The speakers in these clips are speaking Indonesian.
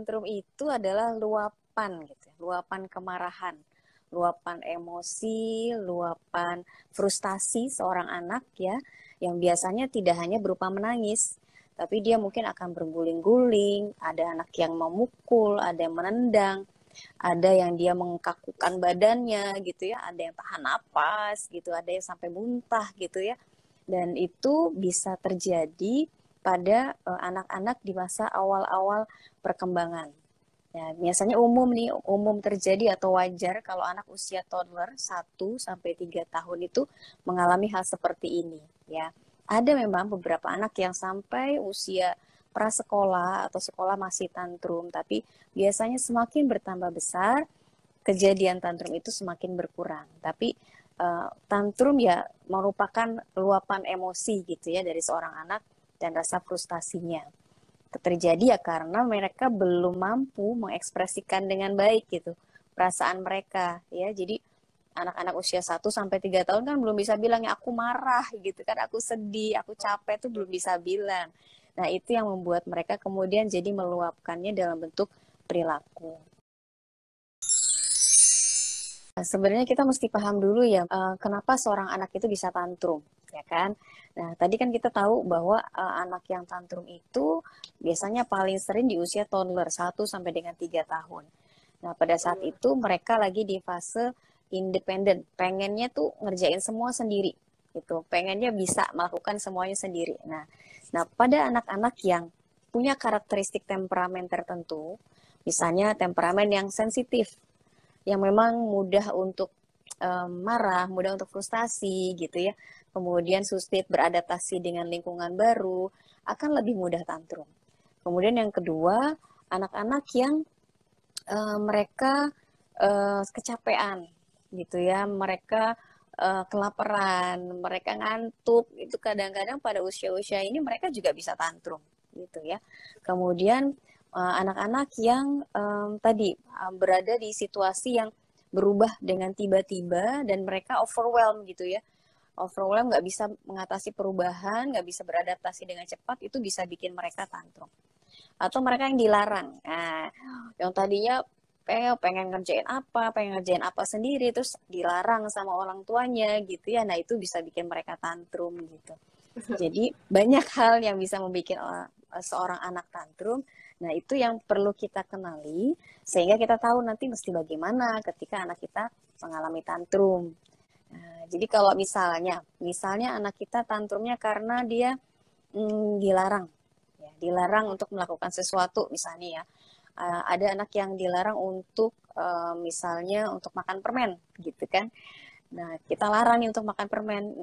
tantrum itu adalah luapan gitu, luapan kemarahan, luapan emosi, luapan frustasi seorang anak ya, yang biasanya tidak hanya berupa menangis, tapi dia mungkin akan berguling-guling, ada anak yang memukul, ada yang menendang, ada yang dia mengkakukan badannya gitu ya, ada yang tahan napas gitu, ada yang sampai muntah gitu ya. Dan itu bisa terjadi pada anak-anak di masa awal-awal perkembangan. Ya, biasanya umum terjadi atau wajar kalau anak usia toddler 1 sampai 3 tahun itu mengalami hal seperti ini ya. Ada memang beberapa anak yang sampai usia prasekolah atau sekolah masih tantrum, tapi biasanya semakin bertambah besar, kejadian tantrum itu semakin berkurang. Tapi tantrum ya merupakan luapan emosi gitu ya dari seorang anak dan rasa frustasinya terjadi ya karena mereka belum mampu mengekspresikan dengan baik gitu perasaan mereka ya. Jadi anak-anak usia 1 sampai 3 tahun kan belum bisa bilang ya aku marah gitu kan, aku sedih, aku capek, tuh belum bisa bilang. Nah, itu yang membuat mereka kemudian jadi meluapkannya dalam bentuk perilaku. Nah, sebenarnya kita mesti paham dulu ya, kenapa seorang anak itu bisa tantrum, ya kan? Nah, tadi kan kita tahu bahwa anak yang tantrum itu biasanya paling sering di usia toddler 1 sampai 3 tahun. Nah, pada saat itu mereka lagi di fase independen, pengennya tuh ngerjain semua sendiri, gitu. Pengennya bisa melakukan semuanya sendiri. Nah, pada anak-anak yang punya karakteristik temperamen tertentu, misalnya temperamen yang sensitif, yang memang mudah untuk marah, mudah untuk frustasi gitu ya. Kemudian sulit beradaptasi dengan lingkungan baru, akan lebih mudah tantrum. Kemudian yang kedua, anak-anak yang mereka kecapean gitu ya, mereka kelaparan, mereka ngantuk, itu kadang-kadang pada usia-usia ini mereka juga bisa tantrum gitu ya. Kemudian anak-anak yang tadi berada di situasi yang berubah dengan tiba-tiba dan mereka overwhelmed gitu ya, overwhelmed, nggak bisa mengatasi perubahan, nggak bisa beradaptasi dengan cepat, itu bisa bikin mereka tantrum. Atau mereka yang dilarang, nah, yang tadinya pengen ngerjain apa sendiri, terus dilarang sama orang tuanya gitu ya, nah itu bisa bikin mereka tantrum gitu. Jadi banyak hal yang bisa membuat seorang anak tantrum. Nah, itu yang perlu kita kenali sehingga kita tahu nanti mesti bagaimana ketika anak kita mengalami tantrum. Nah, jadi kalau misalnya anak kita tantrumnya karena dia dilarang, ya, dilarang untuk melakukan sesuatu misalnya ya. Ada anak yang dilarang untuk misalnya untuk makan permen gitu kan. Nah, kita larang nih untuk makan permen.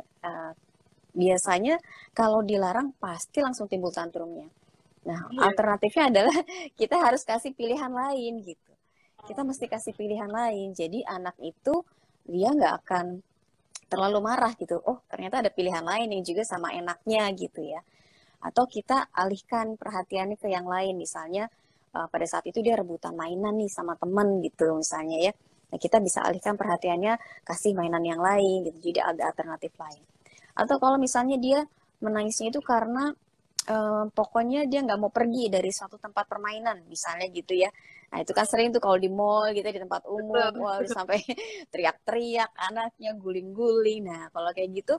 Biasanya kalau dilarang pasti langsung timbul tantrumnya. Nah, alternatifnya adalah kita harus kasih pilihan lain gitu. Kita mesti kasih pilihan lain. Jadi anak itu dia nggak akan terlalu marah gitu. Oh, ternyata ada pilihan lain yang juga sama enaknya gitu ya. Atau kita alihkan perhatiannya ke yang lain. Misalnya pada saat itu dia rebutan mainan nih sama temen gitu misalnya ya. Nah, kita bisa alihkan perhatiannya kasih mainan yang lain gitu. Jadi ada alternatif lain. Atau kalau misalnya dia menangisnya itu karena pokoknya dia nggak mau pergi dari suatu tempat permainan, misalnya gitu ya. Nah, itu kan sering tuh kalau di mall gitu, di tempat umum, wah udah sampai teriak-teriak, anaknya guling-guling. Nah, kalau kayak gitu,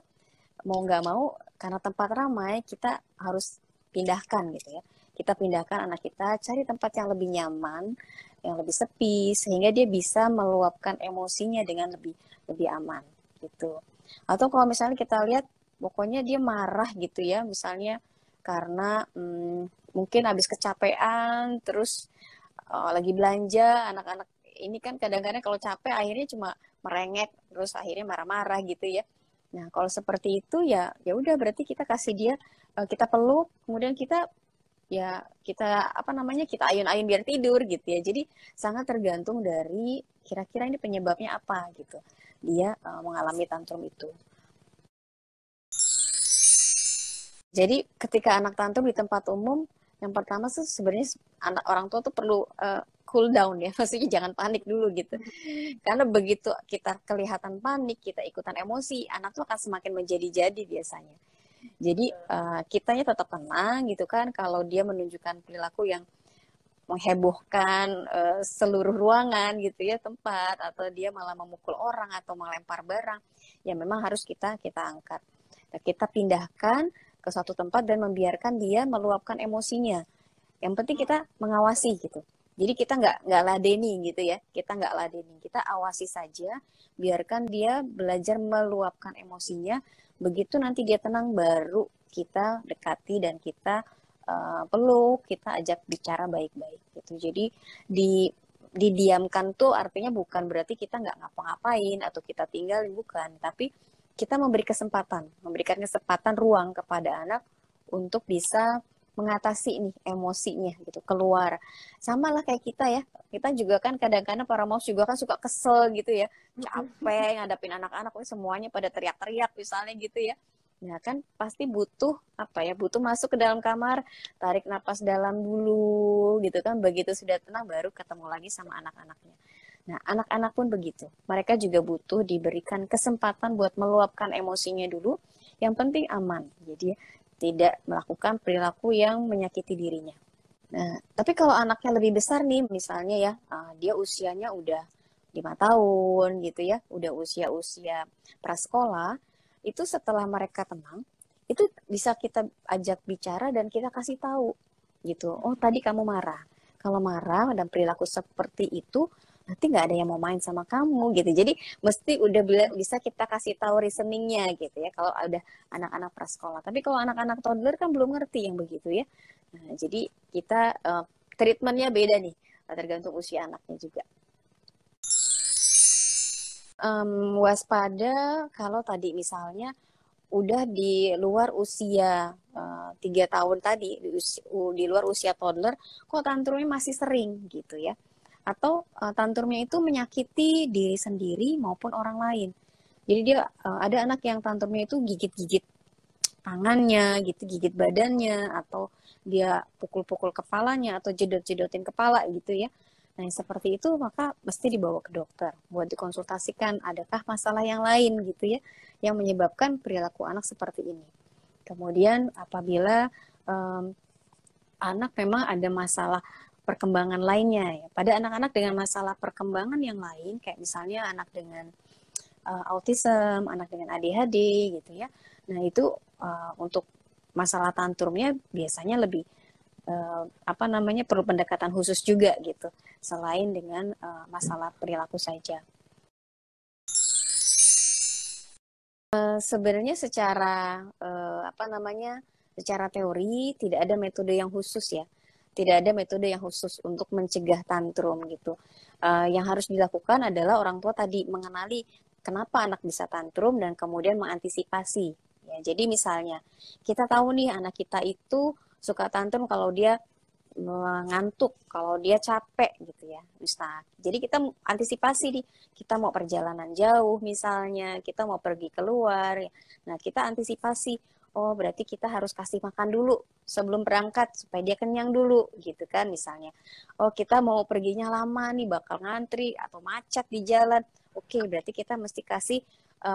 mau nggak mau, karena tempat ramai, kita harus pindahkan gitu ya. Kita pindahkan anak kita, cari tempat yang lebih nyaman, yang lebih sepi, sehingga dia bisa meluapkan emosinya dengan lebih lebih aman gitu. Atau kalau misalnya kita lihat pokoknya dia marah gitu ya, misalnya karena mungkin habis kecapean, terus lagi belanja, anak-anak ini kan kadang-kadang kalau capek akhirnya cuma merengek, terus akhirnya marah-marah gitu ya. Nah, kalau seperti itu ya ya udah berarti kita kasih dia, kita peluk, kemudian kita ya kita apa namanya kita ayun-ayun biar tidur gitu ya. Jadi sangat tergantung dari kira-kira ini penyebabnya apa gitu. Dia mengalami tantrum itu. Jadi ketika anak tantrum di tempat umum, yang pertama tuh sebenarnya anak orang tua tuh perlu cool down ya, maksudnya jangan panik dulu gitu. Karena begitu kita kelihatan panik, kita ikutan emosi, anak tuh akan semakin menjadi-jadi biasanya. Jadi kitanya tetap tenang gitu kan, kalau dia menunjukkan perilaku yang menghebohkan seluruh ruangan gitu ya, tempat, atau dia malah memukul orang atau melempar barang, ya memang harus kita angkat. Nah, kita pindahkan ke suatu tempat dan membiarkan dia meluapkan emosinya. Yang penting kita mengawasi gitu. Jadi kita nggak ladeni gitu ya, kita nggak ladeni, kita awasi saja, biarkan dia belajar meluapkan emosinya. Begitu nanti dia tenang, baru kita dekati dan kita peluk, kita ajak bicara baik-baik gitu. Jadi didiamkan tuh artinya bukan berarti kita nggak ngapa-ngapain atau kita tinggalin, bukan, tapi kita memberikan kesempatan ruang kepada anak untuk bisa mengatasi nih emosinya gitu, keluar. Sama lah kayak kita ya, kita juga kan kadang-kadang para moms juga kan suka kesel gitu ya, capek ngadapin anak-anak, semuanya pada teriak-teriak misalnya gitu ya. Nah kan pasti butuh apa ya, butuh masuk ke dalam kamar, tarik napas dalam dulu gitu kan, begitu sudah tenang baru ketemu lagi sama anak-anaknya. Nah anak-anak pun begitu, mereka juga butuh diberikan kesempatan buat meluapkan emosinya dulu, yang penting aman, jadi tidak melakukan perilaku yang menyakiti dirinya. Nah, tapi kalau anaknya lebih besar nih, misalnya ya, dia usianya udah 5 tahun gitu ya, udah usia-usia prasekolah, itu setelah mereka tenang, itu bisa kita ajak bicara dan kita kasih tahu gitu. Oh, tadi kamu marah. Kalau marah dan perilaku seperti itu, nanti nggak ada yang mau main sama kamu gitu. Jadi mesti udah bisa kita kasih tahu reasoningnya gitu ya, kalau ada anak-anak prasekolah. Tapi kalau anak-anak toddler kan belum ngerti yang begitu ya. Nah, jadi kita treatmentnya beda nih, tergantung usia anaknya juga. Waspada kalau tadi misalnya udah di luar usia 3 tahun tadi, di luar usia toddler, kok tantrumnya masih sering gitu ya. Atau tantrumnya itu menyakiti diri sendiri maupun orang lain. Jadi dia ada anak yang tantrumnya itu gigit-gigit tangannya gitu, gigit badannya, atau dia pukul-pukul kepalanya atau jedot-jedotin kepala gitu ya. Nah, yang seperti itu maka mesti dibawa ke dokter buat dikonsultasikan adakah masalah yang lain gitu ya yang menyebabkan perilaku anak seperti ini. Kemudian apabila anak memang ada masalah perkembangan lainnya ya. Pada anak-anak dengan masalah perkembangan yang lain kayak misalnya anak dengan autism, anak dengan ADHD gitu ya. Nah, itu untuk masalah tantrumnya biasanya lebih perlu pendekatan khusus juga gitu, selain dengan masalah perilaku saja. Sebenarnya secara teori tidak ada metode yang khusus ya, tidak ada metode yang khusus untuk mencegah tantrum gitu. Yang harus dilakukan adalah orang tua tadi mengenali kenapa anak bisa tantrum dan kemudian mengantisipasi. Ya, jadi misalnya kita tahu nih anak kita itu suka tantrum kalau dia ngantuk, kalau dia capek gitu ya. Misalnya. Jadi kita antisipasi nih, kita mau perjalanan jauh misalnya, kita mau pergi keluar. Nah, kita antisipasi, oh berarti kita harus kasih makan dulu sebelum berangkat supaya dia kenyang dulu gitu kan misalnya. Oh kita mau perginya lama nih, bakal ngantri atau macet di jalan. Oke, berarti kita mesti kasih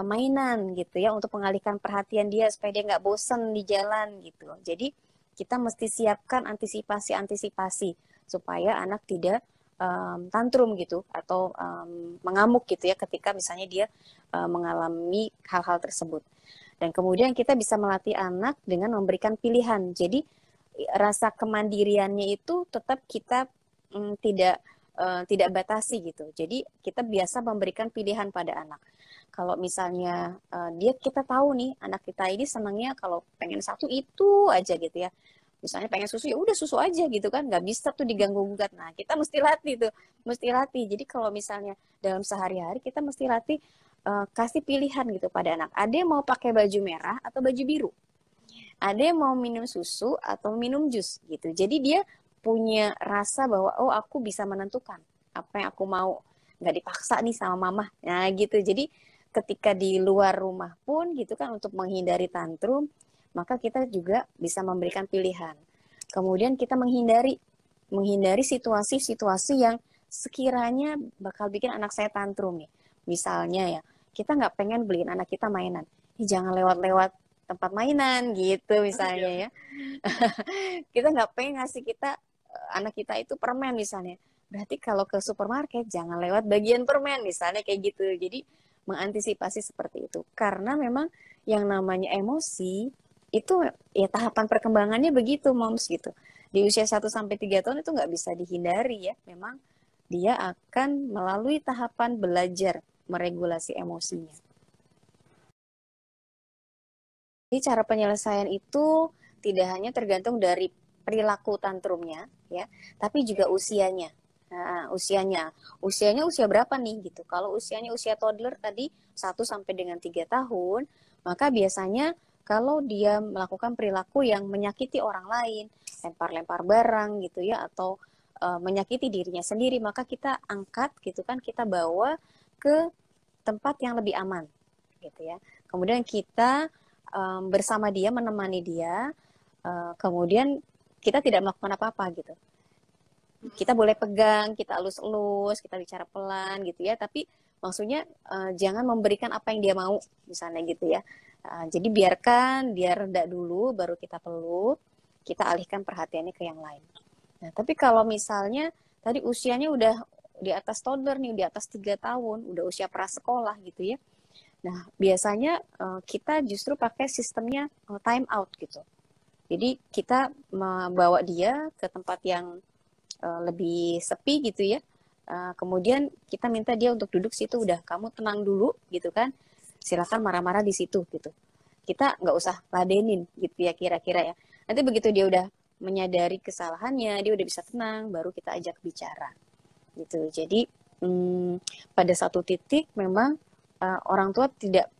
mainan gitu ya untuk mengalihkan perhatian dia supaya dia nggak bosen di jalan gitu. Jadi kita mesti siapkan antisipasi-antisipasi supaya anak tidak tantrum gitu atau mengamuk gitu ya ketika misalnya dia mengalami hal-hal tersebut. Dan kemudian kita bisa melatih anak dengan memberikan pilihan. Jadi rasa kemandiriannya itu tetap kita tidak batasi gitu. Jadi kita biasa memberikan pilihan pada anak. Kalau misalnya kita tahu nih anak kita ini senangnya kalau pengen satu itu aja gitu ya. Misalnya pengen susu ya udah susu aja gitu kan, nggak bisa tuh diganggu gugat. Nah kita mesti latih tuh, mesti latih. Jadi kalau misalnya dalam sehari-hari kita mesti latih kasih pilihan gitu pada anak. Ada yang mau pakai baju merah atau baju biru. Ada yang mau minum susu atau minum jus gitu. Jadi dia punya rasa bahwa oh aku bisa menentukan apa yang aku mau. Nggak dipaksa nih sama mama. Nah gitu. Jadi ketika di luar rumah pun gitu kan untuk menghindari tantrum, maka kita juga bisa memberikan pilihan. Kemudian kita menghindari situasi-situasi yang sekiranya bakal bikin anak saya tantrum nih. Misalnya ya, kita nggak pengen beliin anak kita mainan. Jangan lewat-lewat tempat mainan gitu misalnya ya. Kita nggak pengen ngasih anak kita itu permen misalnya, berarti kalau ke supermarket jangan lewat bagian permen misalnya kayak gitu. Jadi mengantisipasi seperti itu. Karena memang yang namanya emosi itu ya tahapan perkembangannya begitu, Moms gitu. Di usia 1 sampai 3 tahun itu nggak bisa dihindari ya. Memang dia akan melalui tahapan belajar meregulasi emosinya. Jadi cara penyelesaian itu tidak hanya tergantung dari perilaku tantrumnya, ya, tapi juga usianya. Nah, usianya usia berapa nih gitu? Kalau usianya usia toddler tadi 1 sampai dengan 3 tahun, maka biasanya kalau dia melakukan perilaku yang menyakiti orang lain, lempar-lempar barang gitu ya, atau menyakiti dirinya sendiri, maka kita angkat gitu kan, kita bawa ke tempat yang lebih aman gitu ya. Kemudian kita bersama dia, menemani dia, kemudian kita tidak melakukan apa-apa gitu. Kita boleh pegang, kita elus-elus, kita bicara pelan gitu ya, tapi maksudnya jangan memberikan apa yang dia mau, misalnya gitu ya. Jadi biarkan dia reda dulu, baru kita peluk, kita alihkan perhatiannya ke yang lain. Nah, tapi kalau misalnya tadi usianya udah di atas toddler nih, di atas 3 tahun, udah usia prasekolah gitu ya. Nah, biasanya kita justru pakai sistemnya time out gitu. Jadi kita membawa dia ke tempat yang lebih sepi gitu ya. Kemudian kita minta dia untuk duduk situ, udah kamu tenang dulu gitu kan. Silakan marah-marah di situ gitu. Kita nggak usah ladenin gitu ya kira-kira ya. Nanti begitu dia udah menyadari kesalahannya, dia udah bisa tenang, baru kita ajak bicara gitu. Jadi pada satu titik memang orang tua tidak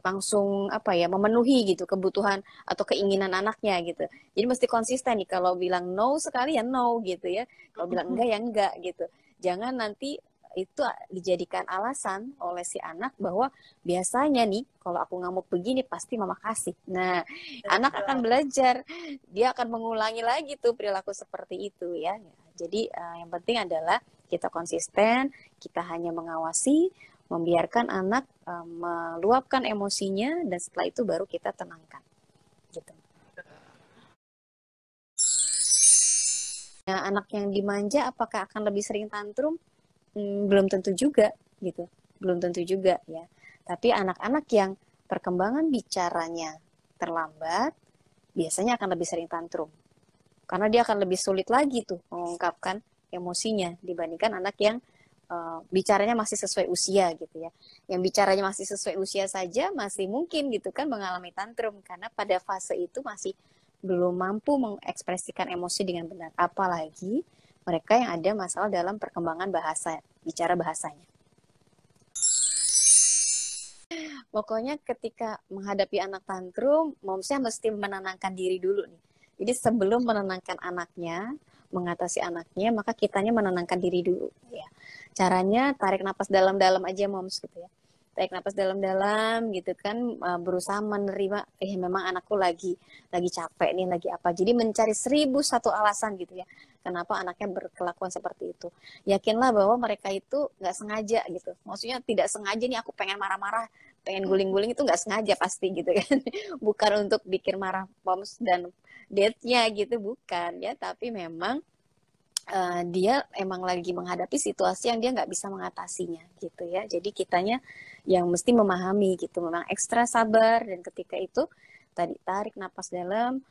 langsung apa ya memenuhi gitu kebutuhan atau keinginan anaknya gitu. Jadi mesti konsisten nih, kalau bilang no sekali ya no gitu ya. Kalau bilang enggak ya enggak gitu. Jangan nanti itu dijadikan alasan oleh si anak bahwa biasanya nih kalau aku ngamuk begini pasti mama kasih. Nah, anak akan belajar, dia akan mengulangi lagi tuh perilaku seperti itu ya. Jadi yang penting adalah kita konsisten, kita hanya mengawasi, membiarkan anak meluapkan emosinya, dan setelah itu baru kita tenangkan gitu. Nah, anak yang dimanja apakah akan lebih sering tantrum? Belum tentu juga gitu, belum tentu juga ya. Tapi anak-anak yang perkembangan bicaranya terlambat biasanya akan lebih sering tantrum, karena dia akan lebih sulit lagi tuh mengungkapkan emosinya dibandingkan anak yang bicaranya masih sesuai usia gitu ya. Yang bicaranya masih sesuai usia saja masih mungkin gitu kan mengalami tantrum, karena pada fase itu masih belum mampu mengekspresikan emosi dengan benar. Apalagi mereka yang ada masalah dalam perkembangan bahasa, bicara bahasanya. Pokoknya ketika menghadapi anak tantrum, momsnya mesti menenangkan diri dulu nih. Jadi sebelum menenangkan anaknya, mengatasi anaknya, maka kitanya menenangkan diri dulu ya. Caranya tarik napas dalam-dalam aja moms gitu ya. Tarik napas dalam-dalam gitu kan, berusaha menerima memang anakku lagi capek nih, lagi apa. Jadi mencari 1001 alasan gitu ya. Kenapa anaknya berkelakuan seperti itu. Yakinlah bahwa mereka itu nggak sengaja gitu. Maksudnya tidak sengaja nih aku pengen marah-marah, pengen guling-guling, itu nggak sengaja pasti gitu kan. Bukan untuk bikin marah moms dan date-nya gitu, bukan ya. Tapi memang dia emang lagi menghadapi situasi yang dia nggak bisa mengatasinya gitu ya. Jadi kitanya yang mesti memahami gitu, memang ekstra sabar, dan ketika itu tadi tarik napas dalam,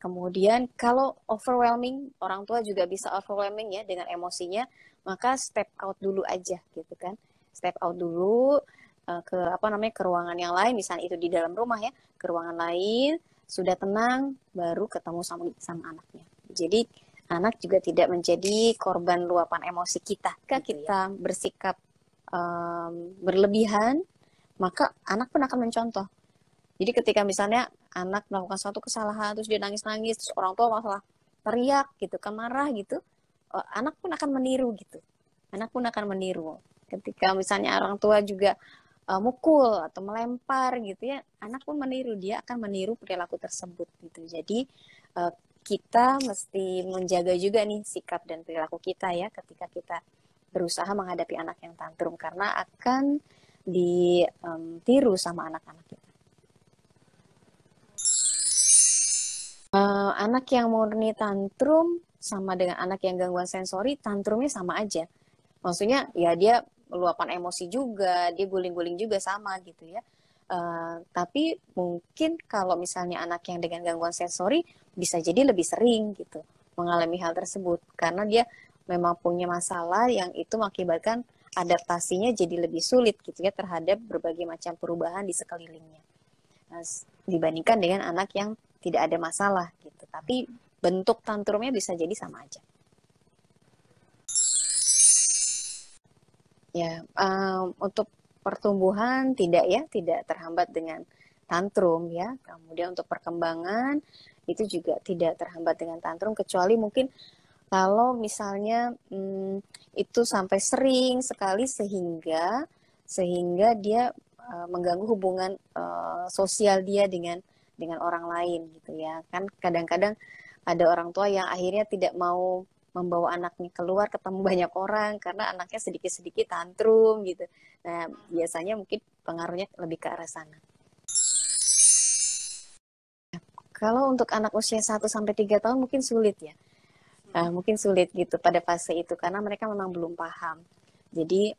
kemudian kalau overwhelming, orang tua juga bisa overwhelming ya dengan emosinya, maka step out dulu aja gitu kan. Step out dulu ke apa namanya, ke ruangan yang lain, misalnya itu di dalam rumah ya, ke ruangan lain, sudah tenang, baru ketemu sama anaknya. Jadi anak juga tidak menjadi korban luapan emosi kita. Jika kita bersikap berlebihan, maka anak pun akan mencontoh. Jadi ketika misalnya anak melakukan suatu kesalahan, terus dia nangis-nangis, terus orang tua masalah teriak gitu, kan marah gitu, anak pun akan meniru gitu. Anak pun akan meniru. Ketika misalnya orang tua juga mukul atau melempar gitu ya, anak pun meniru, dia akan meniru perilaku tersebut gitu. Jadi kita mesti menjaga juga nih sikap dan perilaku kita ya ketika kita berusaha menghadapi anak yang tantrum, karena akan ditiru sama anak-anak kita. Anak yang murni tantrum sama dengan anak yang gangguan sensori, tantrumnya sama aja. Maksudnya ya dia luapan emosi juga, dia guling-guling juga sama gitu ya. Tapi mungkin kalau misalnya anak yang dengan gangguan sensori bisa jadi lebih sering gitu mengalami hal tersebut karena dia memang punya masalah yang itu mengakibatkan adaptasinya jadi lebih sulit gitu ya terhadap berbagai macam perubahan di sekelilingnya. Nah, dibandingkan dengan anak yang tidak ada masalah gitu. Tapi bentuk tantrumnya bisa jadi sama aja. Ya, untuk pertumbuhan tidak terhambat dengan tantrum ya. Kemudian untuk perkembangan itu juga tidak terhambat dengan tantrum kecuali mungkin kalau misalnya itu sampai sering sekali sehingga dia mengganggu hubungan sosial dia dengan orang lain gitu ya. Kan kadang-kadang ada orang tua yang akhirnya tidak mau membawa anaknya keluar ketemu banyak orang karena anaknya sedikit-sedikit tantrum gitu. Nah, biasanya mungkin pengaruhnya lebih ke arah sana. Kalau untuk anak usia 1-3 tahun mungkin sulit ya. Mungkin sulit gitu pada fase itu karena mereka memang belum paham. Jadi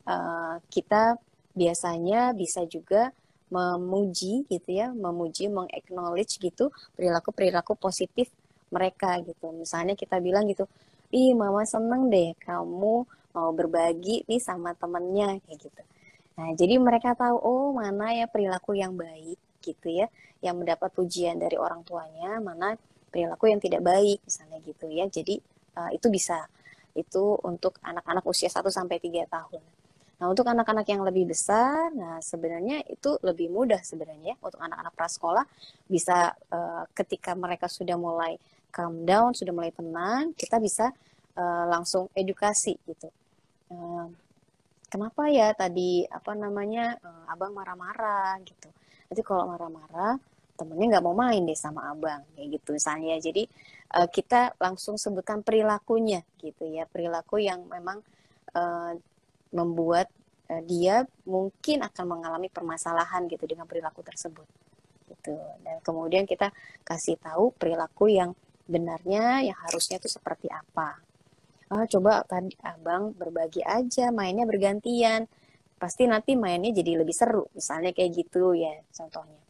kita biasanya bisa juga memuji gitu ya, meng-acknowledge gitu perilaku-perilaku positif mereka gitu. Misalnya kita bilang gitu, ih mama seneng deh kamu mau berbagi nih sama temennya kayak gitu. Nah jadi mereka tahu oh mana ya perilaku yang baik gitu ya, yang mendapat pujian dari orang tuanya, mana perilaku yang tidak baik misalnya gitu ya. Jadi itu bisa itu untuk anak-anak usia 1-3 tahun. Nah, untuk anak-anak yang lebih besar, nah sebenarnya itu lebih mudah sebenarnya untuk anak-anak prasekolah bisa ketika mereka sudah mulai calm down, sudah mulai tenang, kita bisa langsung edukasi gitu. Kenapa ya tadi abang marah-marah gitu. Nanti kalau marah-marah temennya nggak mau main deh sama abang kayak gitu misalnya. Jadi kita langsung sebutkan perilakunya gitu ya, perilaku yang memang membuat dia mungkin akan mengalami permasalahan gitu dengan perilaku tersebut gitu. Dan kemudian kita kasih tahu perilaku yang benarnya yang harusnya itu seperti apa. Coba tadi abang berbagi aja, mainnya bergantian, pasti nanti mainnya jadi lebih seru misalnya kayak gitu ya contohnya.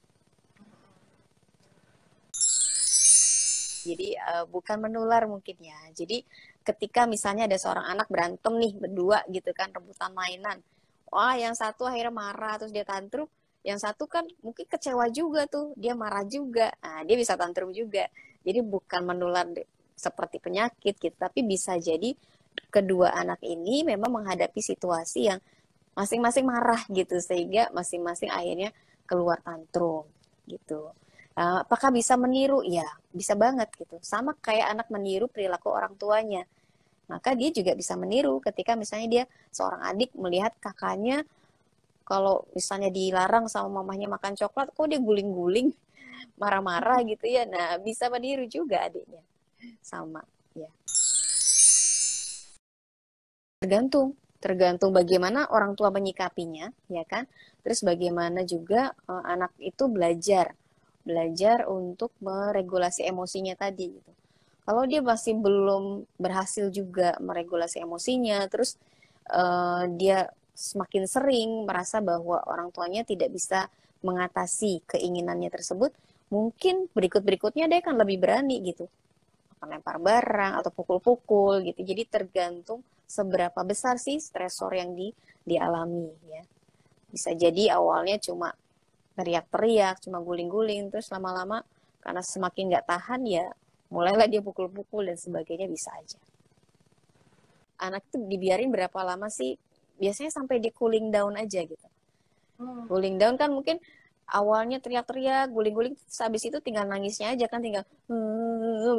Jadi bukan menular mungkin ya. Jadi ketika misalnya ada seorang anak berantem nih berdua gitu kan rebutan mainan. Wah, yang satu akhirnya marah terus dia tantrum, yang satu kan mungkin kecewa juga tuh, dia marah juga. Nah, dia bisa tantrum juga. Jadi bukan menular seperti penyakit gitu, tapi bisa jadi kedua anak ini memang menghadapi situasi yang masing-masing marah gitu sehingga masing-masing akhirnya keluar tantrum gitu. Apakah bisa meniru? Ya, bisa banget gitu. Sama kayak anak meniru perilaku orang tuanya. Maka dia juga bisa meniru ketika misalnya dia seorang adik melihat kakaknya kalau misalnya dilarang sama mamahnya makan coklat, kok dia guling-guling, marah-marah gitu ya. Nah, bisa meniru juga adiknya. Sama, ya. Tergantung bagaimana orang tua menyikapinya, ya kan? Terus bagaimana juga anak itu belajar untuk meregulasi emosinya tadi gitu. Kalau dia masih belum berhasil juga meregulasi emosinya, terus dia semakin sering merasa bahwa orang tuanya tidak bisa mengatasi keinginannya tersebut, mungkin berikut-berikutnya dia akan lebih berani gitu. Akan lempar barang atau pukul-pukul gitu. Jadi tergantung seberapa besar sih stresor yang dialami ya. Bisa jadi awalnya cuma teriak-teriak, cuma guling-guling, terus lama-lama karena semakin nggak tahan ya mulailah dia pukul-pukul dan sebagainya bisa aja. Anak itu dibiarin berapa lama sih? Biasanya sampai di cooling down aja gitu. Cooling down kan mungkin awalnya teriak-teriak, guling-guling, habis itu tinggal nangisnya aja kan, tinggal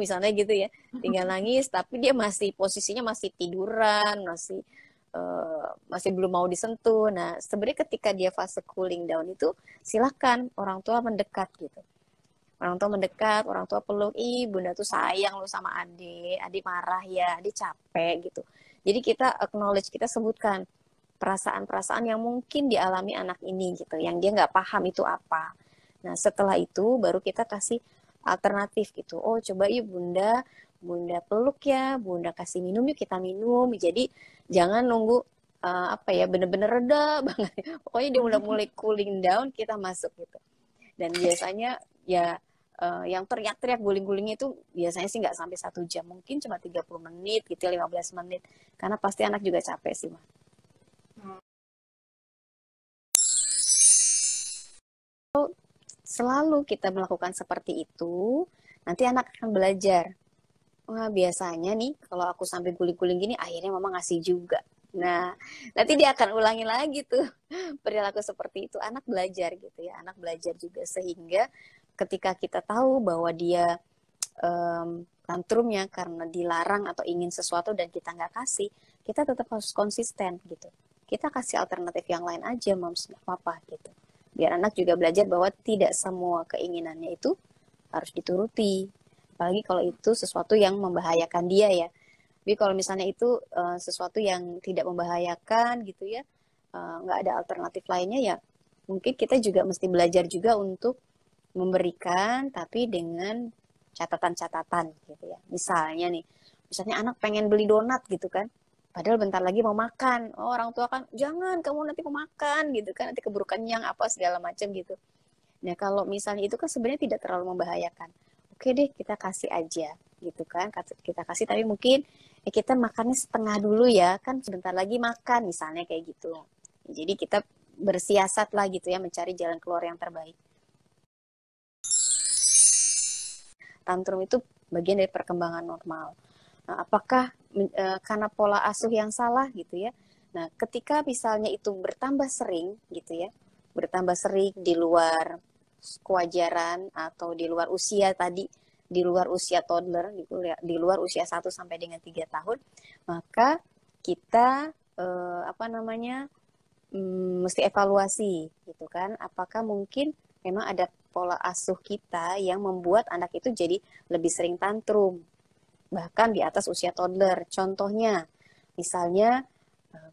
misalnya gitu ya, tinggal nangis, tapi dia masih posisinya masih tiduran, masih belum mau disentuh. Nah, sebenarnya ketika dia fase cooling down itu, silakan orang tua mendekat gitu. Orang tua mendekat, orang tua peluk, ih bunda tuh sayang lo sama adik, adik marah ya, adik capek gitu. Jadi kita acknowledge, kita sebutkan perasaan-perasaan yang mungkin dialami anak ini gitu, yang dia nggak paham itu apa. Nah setelah itu baru kita kasih alternatif gitu. Oh coba yuk bunda Bunda peluk ya, Bunda kasih minum yuk, kita minum. Jadi jangan nunggu apa ya, bener-bener reda banget. Pokoknya dia udah mulai cooling down, kita masuk gitu. Dan biasanya ya yang teriak-teriak guling-gulingnya itu biasanya sih nggak sampai 1 jam, mungkin cuma 30 menit gitu ya, 15 menit. Karena pasti anak juga capek sih, Mah. Selalu kita melakukan seperti itu, nanti anak akan belajar. Wah, biasanya nih kalau aku sampai guling-guling gini, akhirnya mama ngasih juga. Nah, nanti dia akan ulangi lagi tuh perilaku seperti itu. Anak belajar gitu ya, anak belajar juga. Sehingga ketika kita tahu bahwa dia tantrumnya karena dilarang atau ingin sesuatu dan kita nggak kasih, kita tetap harus konsisten gitu. Kita kasih alternatif yang lain aja, moms, nggak apa-apa gitu. Biar anak juga belajar bahwa tidak semua keinginannya itu harus dituruti. Apalagi kalau itu sesuatu yang membahayakan dia ya. Tapi kalau misalnya itu sesuatu yang tidak membahayakan gitu ya, nggak ada alternatif lainnya ya, mungkin kita juga mesti belajar juga untuk memberikan, tapi dengan catatan-catatan gitu ya. Misalnya anak pengen beli donat gitu kan, padahal bentar lagi mau makan. Oh, orang tua kan, jangan kamu nanti mau makan gitu kan, nanti keburu kenyang apa segala macam gitu. Nah, kalau misalnya itu kan sebenarnya tidak terlalu membahayakan. Oke deh, kita kasih aja gitu kan. Kita kasih tapi mungkin kita makannya setengah dulu ya, kan sebentar lagi makan misalnya kayak gitu. Jadi kita bersiasat lah gitu ya, mencari jalan keluar yang terbaik. Tantrum itu bagian dari perkembangan normal. Nah, apakah karena pola asuh yang salah gitu ya? Nah, ketika misalnya itu bertambah sering gitu ya, bertambah sering di luar kewajaran atau di luar usia tadi, di luar usia toddler, di luar usia 1 sampai dengan 3 tahun, maka kita apa namanya, mesti evaluasi gitu kan, apakah mungkin memang ada pola asuh kita yang membuat anak itu jadi lebih sering tantrum bahkan di atas usia toddler. Contohnya misalnya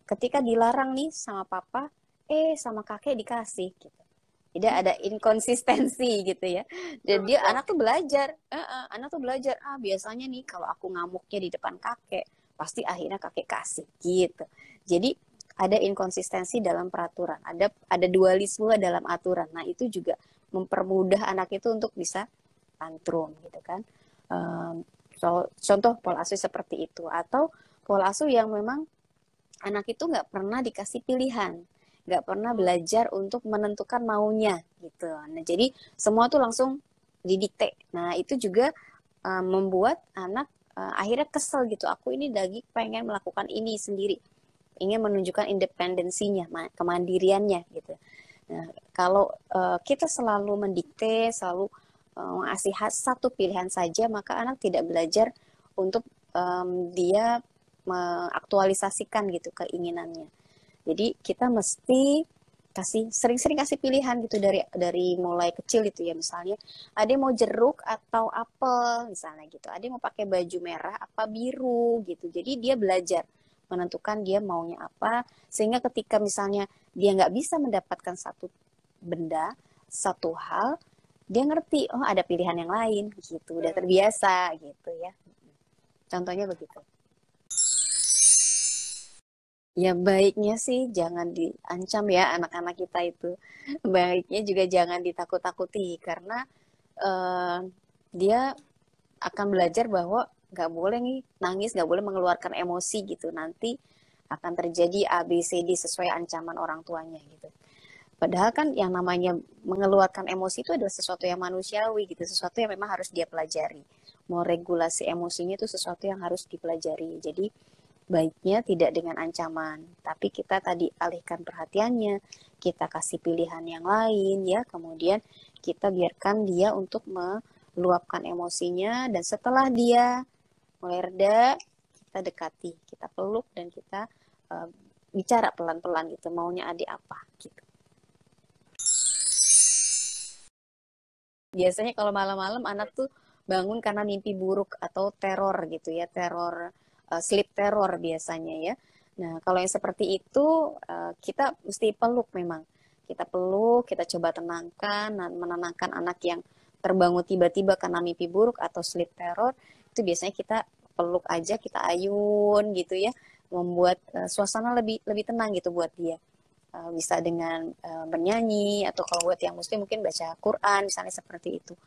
ketika dilarang nih sama papa, sama kakek dikasih gitu. Jadi ada inkonsistensi gitu ya. Jadi anak tuh belajar, anak tuh belajar, biasanya nih kalau aku ngamuknya di depan kakek, pasti akhirnya kakek kasih gitu. Jadi ada inkonsistensi dalam peraturan, ada dualisme dalam aturan. Nah, itu juga mempermudah anak itu untuk bisa tantrum gitu kan. Contoh pola asuh seperti itu, atau pola asuh yang memang anak itu nggak pernah dikasih pilihan, nggak pernah belajar untuk menentukan maunya gitu. Nah, jadi semua tuh langsung didikte. Nah, itu juga membuat anak akhirnya kesel gitu. Aku ini lagi pengen melakukan ini sendiri, ingin menunjukkan independensinya, kemandiriannya gitu. Nah, kalau kita selalu mendikte, selalu mengasih satu pilihan saja, maka anak tidak belajar untuk dia mengaktualisasikan gitu keinginannya. Jadi kita mesti sering-sering kasih pilihan gitu dari mulai kecil itu ya, misalnya ada yang mau jeruk atau apel misalnya gitu, ada yang mau pakai baju merah apa biru gitu. Jadi dia belajar menentukan dia maunya apa, sehingga ketika misalnya dia nggak bisa mendapatkan satu benda, satu hal, dia ngerti, oh ada pilihan yang lain gitu, udah terbiasa gitu ya. Contohnya begitu. Ya baiknya sih jangan diancam ya anak-anak kita itu. Baiknya juga jangan ditakut-takuti karena eh, dia akan belajar bahwa nggak boleh nih nangis, nggak boleh mengeluarkan emosi gitu. Nanti akan terjadi A, B, C, D sesuai ancaman orang tuanya gitu. Padahal kan yang namanya mengeluarkan emosi itu adalah sesuatu yang manusiawi gitu, sesuatu yang memang harus dia pelajari. Mau regulasi emosinya itu sesuatu yang harus dipelajari. Jadi baiknya tidak dengan ancaman, tapi kita tadi alihkan perhatiannya, kita kasih pilihan yang lain ya, kemudian kita biarkan dia untuk meluapkan emosinya, dan setelah dia mulai reda, kita dekati, kita peluk, dan kita bicara pelan-pelan gitu, maunya adik apa gitu. Biasanya kalau malam-malam anak tuh bangun karena mimpi buruk atau teror gitu ya, teror sleep teror biasanya ya. Nah, kalau yang seperti itu kita mesti peluk memang. Kita peluk, kita coba tenangkan, menenangkan anak yang terbangun tiba-tiba karena mimpi buruk atau sleep teror. itu biasanya kita peluk aja, kita ayun gitu ya, membuat suasana lebih tenang gitu buat dia. Bisa dengan bernyanyi, atau kalau buat yang muslim mungkin baca Quran misalnya seperti itu.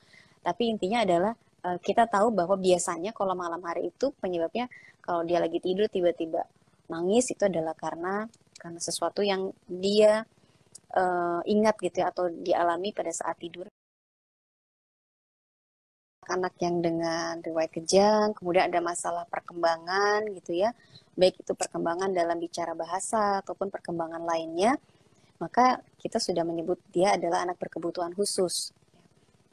Tapi intinya adalah kita tahu bahwa biasanya kalau malam hari itu penyebabnya kalau dia lagi tidur tiba-tiba nangis itu adalah karena sesuatu yang dia ingat gitu ya, atau dialami pada saat tidur. Anak yang dengan riwayat kejang, kemudian ada masalah perkembangan gitu ya, baik itu perkembangan dalam bicara bahasa ataupun perkembangan lainnya, maka kita sudah menyebut dia adalah anak berkebutuhan khusus.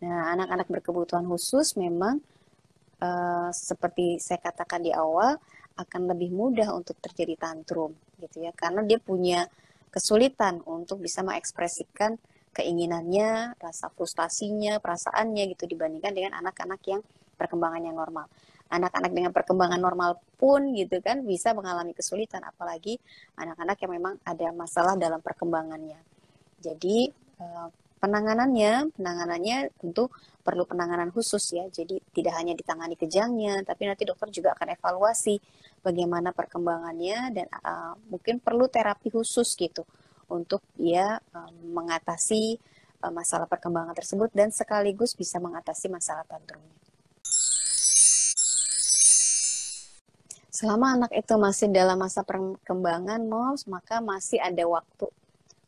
Nah, anak-anak berkebutuhan khusus memang seperti saya katakan di awal akan lebih mudah untuk terjadi tantrum gitu ya, karena dia punya kesulitan untuk bisa mengekspresikan keinginannya, rasa frustasinya, perasaannya gitu dibandingkan dengan anak-anak yang perkembangannya normal. Anak-anak dengan perkembangan normal pun gitu kan bisa mengalami kesulitan, apalagi anak-anak yang memang ada masalah dalam perkembangannya. Jadi penanganannya tentu perlu penanganan khusus ya. Jadi tidak hanya ditangani kejangnya, tapi nanti dokter juga akan evaluasi bagaimana perkembangannya, dan mungkin perlu terapi khusus gitu untuk dia mengatasi masalah perkembangan tersebut dan sekaligus bisa mengatasi masalah tantrumnya. Selama anak itu masih dalam masa perkembangan, maka masih ada waktu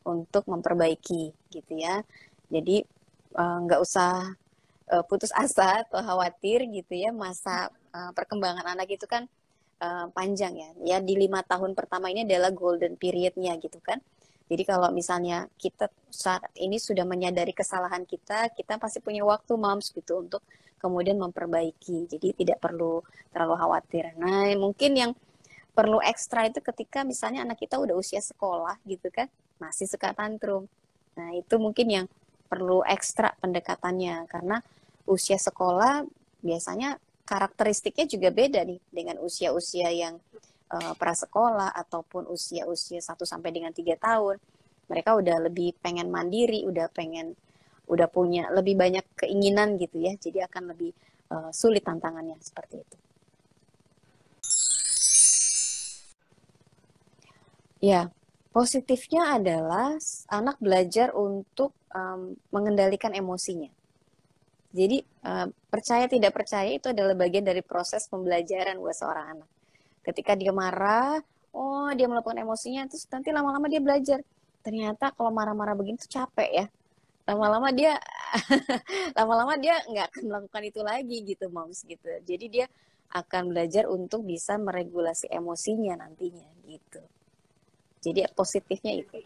untuk memperbaiki gitu ya. Jadi nggak usah putus asa atau khawatir gitu ya. Masa perkembangan anak itu kan panjang ya. Ya di 5 tahun pertama ini adalah golden periodnya gitu kan. Jadi kalau misalnya kita saat ini sudah menyadari kesalahan kita pasti punya waktu moms gitu untuk kemudian memperbaiki. Jadi tidak perlu terlalu khawatir. Nah, mungkin yang perlu ekstra itu ketika misalnya anak kita udah usia sekolah gitu kan, masih suka tantrum. Nah, itu mungkin yang perlu ekstra pendekatannya, karena usia sekolah biasanya karakteristiknya juga beda nih dengan usia-usia yang prasekolah ataupun usia-usia 1 sampai dengan 3 tahun. Mereka udah lebih pengen mandiri, udah punya lebih banyak keinginan gitu ya. Jadi akan lebih sulit tantangannya seperti itu. Ya, positifnya adalah anak belajar untuk mengendalikan emosinya. Jadi percaya tidak percaya itu adalah bagian dari proses pembelajaran buat seorang anak. Ketika dia marah, dia melakukan emosinya, terus nanti lama-lama dia belajar. Ternyata kalau marah-marah begini tuh capek ya. Lama-lama dia lama-lama dia nggak akan melakukan itu lagi gitu, moms gitu. Jadi dia akan belajar untuk bisa meregulasi emosinya nantinya gitu. Jadi positifnya itu.